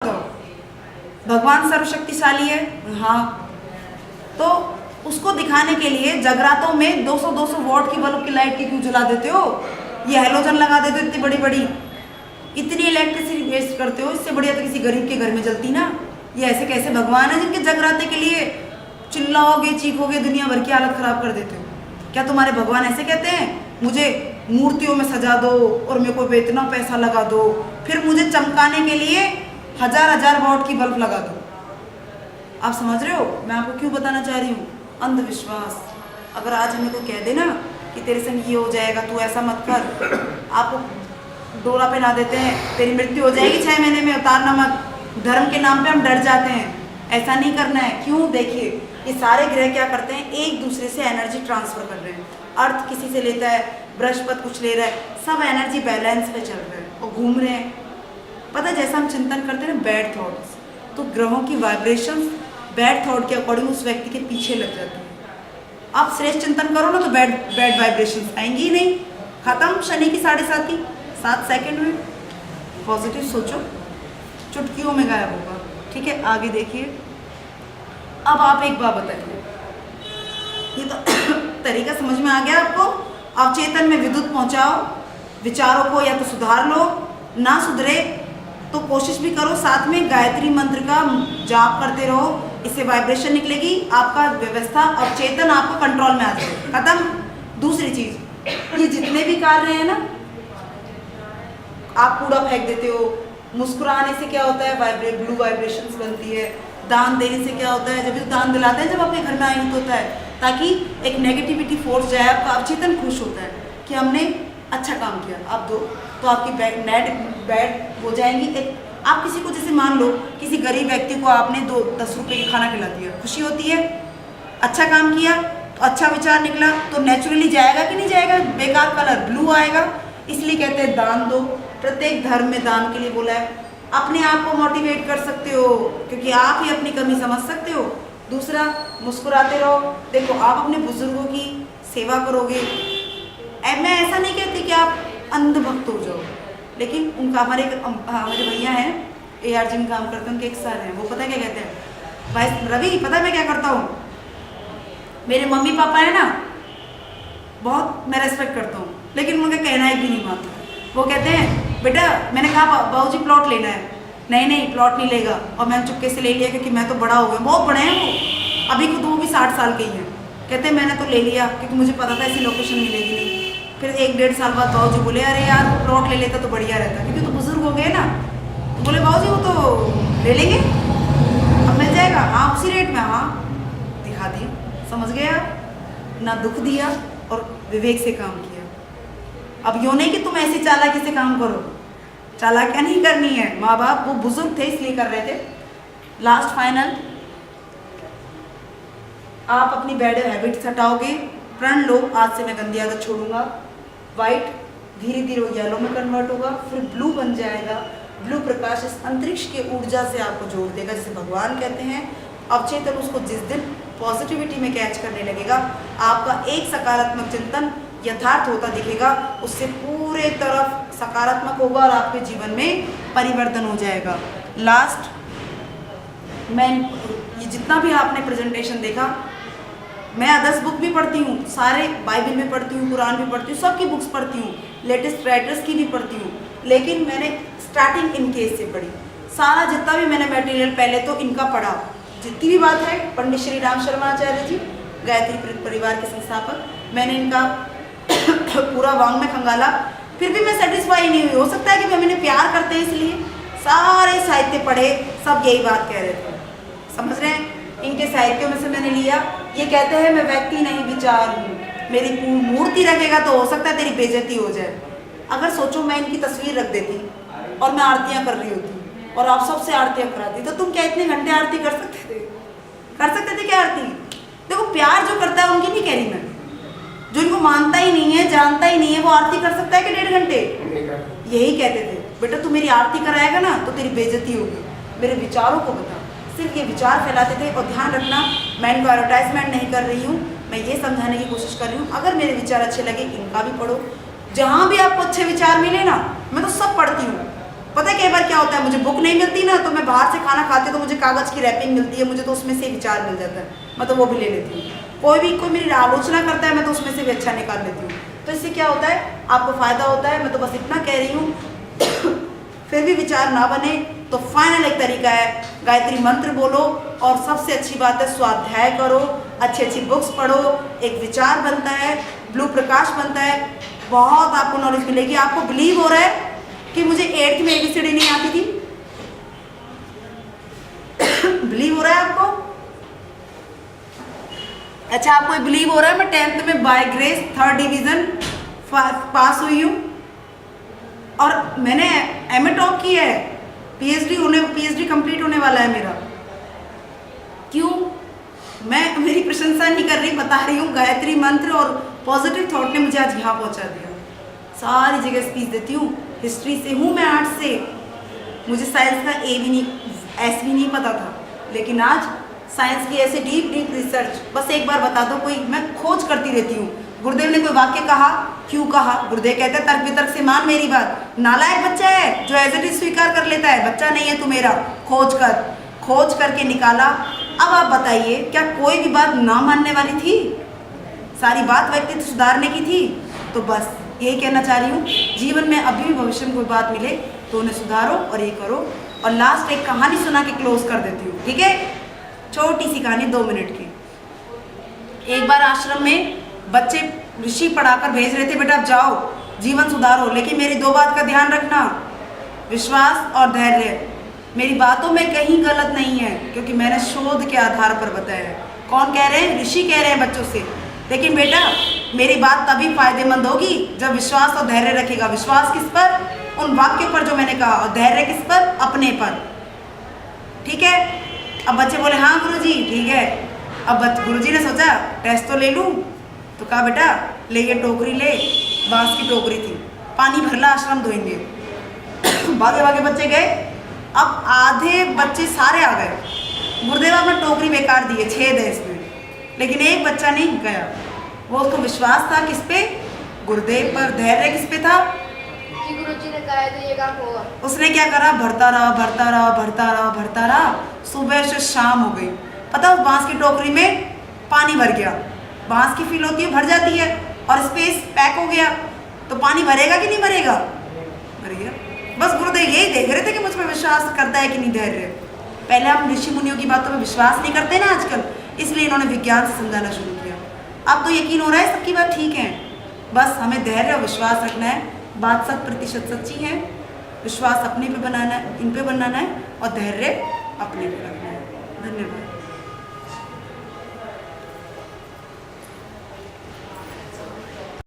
तो भगवान सर्वशक्तिशाली है, हाँ। तो उसको दिखाने के लिए जगरातों में 200-200 वॉट की बल्ब की लाइट की क्यों जला देते हो? ये हैलोजन लगा देते हो इतनी बड़ी बड़ी, इतनी इलेक्ट्रिसिटी वेस्ट करते हो। इससे बढ़िया तो किसी गरीब के घर में जलती ना। ये ऐसे कैसे भगवान है जिनके जगराते के लिए चिल्लाओगे चीखोगे दुनिया भर की हालत खराब कर देते हो? क्या तुम्हारे भगवान ऐसे कहते हैं मुझे मूर्तियों में सजा दो और मेरे को इतना पैसा लगा दो, फिर मुझे चमकाने के लिए 1000-1000 वॉट की बल्ब लगा दो? आप समझ रहे हो मैं आपको क्यों बताना चाह रही हूँ? अंधविश्वास। अगर आज हमें कोई कह दे ना कि तेरे संग ये हो जाएगा, तू ऐसा मत कर, आपको डोरा पहना देते हैं, तेरी मृत्यु हो जाएगी 6 महीने में, उतारना मत। धर्म के नाम पे हम डर जाते हैं, ऐसा नहीं करना है। क्यों? देखिए ये सारे ग्रह क्या करते हैं, एक दूसरे से एनर्जी ट्रांसफर कर रहे हैं। अर्थ किसी से लेता है, बृहस्पति कुछ ले रहा है, सब एनर्जी बैलेंस पे चल रहे हैं और घूम रहे हैं। पता है जैसा हम चिंतन करते हैं ना बैड थॉट्स, तो ग्रहों की वाइब्रेशंस बैड थॉट के अकॉर्डिंग उस व्यक्ति के पीछे लग जाती है। आप श्रेष्ठ चिंतन करो ना तो बैड वाइब्रेशंस आएंगी ही नहीं। खत्म शनि की 7.5 सेकंड में। पॉजिटिव सोचो, चुटकियों में गायब होगा। ठीक है, आगे देखिए। अब आप एक बात बताइए, ये तो तरीका समझ में आ गया आपको? अवचेतन में विद्युत पहुंचाओ, विचारों को या तो सुधार लो, ना सुधरे तो कोशिश भी करो, साथ में गायत्री मंत्र का जाप करते रहो, इससे वाइब्रेशन निकलेगी, आपका व्यवस्था अवचेतन आपको कंट्रोल में आ जाएगा। खत्म। दूसरी चीज, ये जितने भी कार्य हैं ना, आप कूड़ा फेंक देते हो, मुस्कुराने से क्या होता है, ब्लू वाइब्रेशंस बनती है। दान देने से क्या होता है, जब भी दान दिलाते हैं जब आपके घर में आयुक्त होता है, ताकि एक नेगेटिविटी फोर्स जाए, आपका अवचेतन खुश होता है कि हमने अच्छा काम किया। आप दो तो आपकी बैड हो जाएंगी। एक आप किसी को, जैसे मान लो किसी गरीब व्यक्ति को आपने 10 रुपये की खाना खिला दिया, खुशी होती है, अच्छा काम किया तो अच्छा विचार निकला, तो नेचुरली जाएगा कि नहीं जाएगा? बेकार कलर ब्लू आएगा। इसलिए कहते हैं दान दो। प्रत्येक धर्म में दान के लिए बोला है। अपने आप को मोटिवेट कर सकते हो क्योंकि आप ही अपनी कमी समझ सकते हो। दूसरा, मुस्कुराते रहो। देखो आप अपने बुजुर्गों की सेवा करोगे, मैं ऐसा नहीं कहती कि आप अंधभक्त हो जाओ, लेकिन उनका हमारे भैया हैं ARG में काम करते हैं, उनके एक सर हैं, वो पता है क्या कहते हैं, भाई रवि पता है मैं क्या करता हूँ, मेरे मम्मी पापा है ना, बहुत मैं रेस्पेक्ट करता हूँ, लेकिन उनका कहना एक भी नहीं मानता। वो कहते हैं बेटा, मैंने कहा बाबूजी प्लॉट लेना है, नहीं प्लॉट नहीं लेगा, और मैंने चुपके से ले लिया क्योंकि मैं तो बड़ा हो गया। बहुत बड़े हैं वो, अभी खुद वो भी 60 साल के ही हैं। कहते हैं मैंने तो ले लिया क्योंकि मुझे पता था ऐसी लोकेशन मिलेगी नहीं। फिर 1-1.5 साल बाद बाबूजी बोले अरे यार वो प्लॉट ले लेता तो बढ़िया रहता, क्योंकि तो बुजुर्ग हो गए ना। तो बोले बाबूजी वो तो ले लेंगे, अब मिल जाएगा, हाँ उसी रेट में, हाँ दिखा दिया, समझ गया, ना दुख दिया और विवेक से काम किया। अब यूँ नहीं कि तुम ऐसी चालाकी से काम करो, चालाकियाँ नहीं करनी है। माँ बाप वो बुजुर्ग थे इसलिए कर रहे थे। लास्ट फाइनल, आप अपनी बैड हैबिट्स हटाओगे, प्रण लो आज से मैं गंदी आदत छोड़ूंगा। वाइट धीरे धीरे येलो में कन्वर्ट होगा, फिर ब्लू बन जाएगा। ब्लू प्रकाश इस अंतरिक्ष के ऊर्जा से आपको जोड़ देगा, जैसे भगवान कहते हैं। अवचेतन उसको जिस दिन पॉजिटिविटी में कैच करने लगेगा, आपका एक सकारात्मक चिंतन यथार्थ होता दिखेगा, उससे पूरे तरफ सकारात्मक होगा और आपके जीवन में परिवर्तन हो जाएगा। लास्ट, मैं ये जितना भी आपने प्रेजेंटेशन देखा, मैं अदर्स बुक भी पढ़ती हूँ, सारे बाइबल भी पढ़ती हूँ, कुरान भी पढ़ती हूँ, सबकी बुक्स पढ़ती हूँ, लेटेस्ट राइटर्स की भी पढ़ती हूँ, लेकिन मैंने स्टार्टिंग इनके से पढ़ी। सारा जितना भी मैंने मटेरियल पहले तो इनका पढ़ा, जितनी भी बात है, पंडित श्री राम शर्मा आचार्य जी, गायत्री परिवार के संस्थापक, मैंने इनका पूरा वांग में खंगाला, फिर भी मैं सेटिस्फाई नहीं हुई। हो सकता है कि हम इन्हें प्यार करते हैं इसलिए सारे साहित्य पढ़े, सब यही बात कह रहे थे, समझ रहे हैं। इनके साहित्यों में से मैंने लिया, ये कहते हैं मैं व्यक्ति नहीं विचार हूँ, मेरी मूर्ति रखेगा तो हो सकता है तेरी बेइज्जती हो जाए। अगर सोचो मैं इनकी तस्वीर रख देती और मैं आरतियाँ कर रही होती और आप सबसे आरतियाँ कराती, तो तुम क्या इतने घंटे आरती कर सकते थे? कर सकते थे क्या आरती? देखो प्यार जो करता है उनकी नहीं कह रही मैं, जो इनको मानता ही नहीं है, जानता ही नहीं है, वो आरती कर सकता है कि 1.5 घंटे? यही कहते थे बेटा तू मेरी आरती कराएगा ना तो तेरी बेइज्जती होगी, मेरे विचारों को बता। सिर्फ ये विचार फैलाते थे। और ध्यान रखना, मैं इनको एडवर्टाइजमेंट नहीं कर रही हूँ, मैं ये समझाने की कोशिश कर रही हूँ, अगर मेरे विचार अच्छे लगे इनका भी पढ़ो। जहाँ भी आपको अच्छे विचार मिले ना, मैं तो सब पढ़ती हूँ, पता है कई बार क्या होता है, मुझे बुक नहीं मिलती ना, तो मैं बाहर से खाना खाती हूँ तो मुझे कागज़ की रैपिंग मिलती है, मुझे तो उसमें से विचार मिल जाता है, मैं तो वो भी ले लेती हूँ। कोई मेरी आलोचना करता है, मैं तो उसमें से भी अच्छा निकाल लेती हूँ। तो इससे क्या होता है, आपको फ़ायदा होता है। मैं तो बस इतना कह रही हूँ फिर भी विचार ना बने तो फाइनल एक तरीका है, गायत्री मंत्र बोलो, और सबसे अच्छी बात है स्वाध्याय करो, अच्छी अच्छी बुक्स पढ़ो, एक विचार बनता है, ब्लू प्रकाश बनता है, बहुत आपको नॉलेज मिलेगी। आपको बिलीव हो रहा है कि मुझे 8th में ABCD नहीं आती थी? बिलीव हो रहा है आपको? अच्छा, आपको बिलीव हो रहा है मैं 10th में by grace 3rd division pass हुई हूँ, और मैंने MA टॉप की है, PhD कंप्लीट होने वाला है मेरा। क्यों? मैं मेरी प्रशंसा नहीं कर रही, बता रही हूँ गायत्री मंत्र और पॉजिटिव थॉट ने मुझे आज यहाँ पहुँचा दिया। सारी जगह स्पीच देती हूँ, हिस्ट्री से हूँ मैं, आर्ट्स से, मुझे साइंस का S भी नहीं पता था, लेकिन आज साइंस की ऐसे डीप रिसर्च, बस एक बार बता दो कोई, मैं खोज करती रहती हूँ। गुरुदेव ने कोई वाक्य कहा, क्यों कहा? गुरुदेव कहते हैं तर्क वितर्क से मान मेरी बात। नालायक बच्चा है जो एज इट इज स्वीकार कर लेता है, बच्चा नहीं है तू मेरा। खोज करके निकाला। अब आप बताइए, क्या कोई भी बात ना मानने वाली थी? सारी बात व्यक्तित्व सुधारने की थी। तो बस यही कहना चाह रही हूँ, जीवन में अभी भी भविष्य में कोई बात मिले तो उन्हें सुधारो और ये करो। और लास्ट एक कहानी सुना के क्लोज कर देती हूँ, ठीक है? छोटी सी कहानी 2 मिनट की। एक बार आश्रम में बच्चे ऋषि पढ़ाकर भेज रहे थे, बेटा आप जाओ जीवन सुधारो, लेकिन मेरी 2 बात का ध्यान रखना, विश्वास और धैर्य। मेरी बातों में कहीं गलत नहीं है, क्योंकि मैंने शोध के आधार पर बताया है। कौन कह रहे हैं? ऋषि कह रहे हैं बच्चों से। लेकिन बेटा मेरी बात तभी फायदेमंद होगी जब विश्वास और धैर्य रखेगा। विश्वास किस पर? उन वाक्यों पर जो मैंने कहा, और धैर्य किस पर? अपने पर। ठीक है? अब बच्चे बोले हाँ गुरुजी ठीक है। अब गुरुजी ने सोचा टेस्ट तो ले लूँ, तो कहा बेटा ले ये टोकरी ले, बांस की टोकरी थी, पानी भर ला, आश्रम धोएंगे। भागे भागे बच्चे गए। अब आधे बच्चे सारे आ गए, गुरुदेव आपने टोकरी बेकार दी है, 6 है इसमें, लेकिन एक बच्चा नहीं गया। वो उसको विश्वास था किस पे? गुरुदेव पर। धैर्य किस पे था? कि गुरुजी ने कहा है तो ये काम होगा। उसने क्या करा? भरता रहा भरता रहा भरता रहा भरता रहा। सुबह से शाम हो गई। पता उस बांस की टोकरी में पानी भर गया। बांस की फील होती है, भर जाती है, और स्पेस पैक हो गया, तो पानी भरेगा कि नहीं भरेगा? भर गया। बस गुरुदेव यही देख रहे थे कि मुझ पर विश्वास करता है कि नहीं धैर्य। पहले हम ऋषि मुनियों की बातों में विश्वास नहीं करते ना आजकल, इसलिए इन्होंने विज्ञान से समझाना शुरू किया। अब तो यकीन हो रहा है सबकी बात ठीक है। बस हमें धैर्य और विश्वास रखना है। बात 100% सच्ची है। विश्वास अपने पे बनाना है, इन पे बनाना है, और धैर्य अपने पे रखना है। धन्यवाद।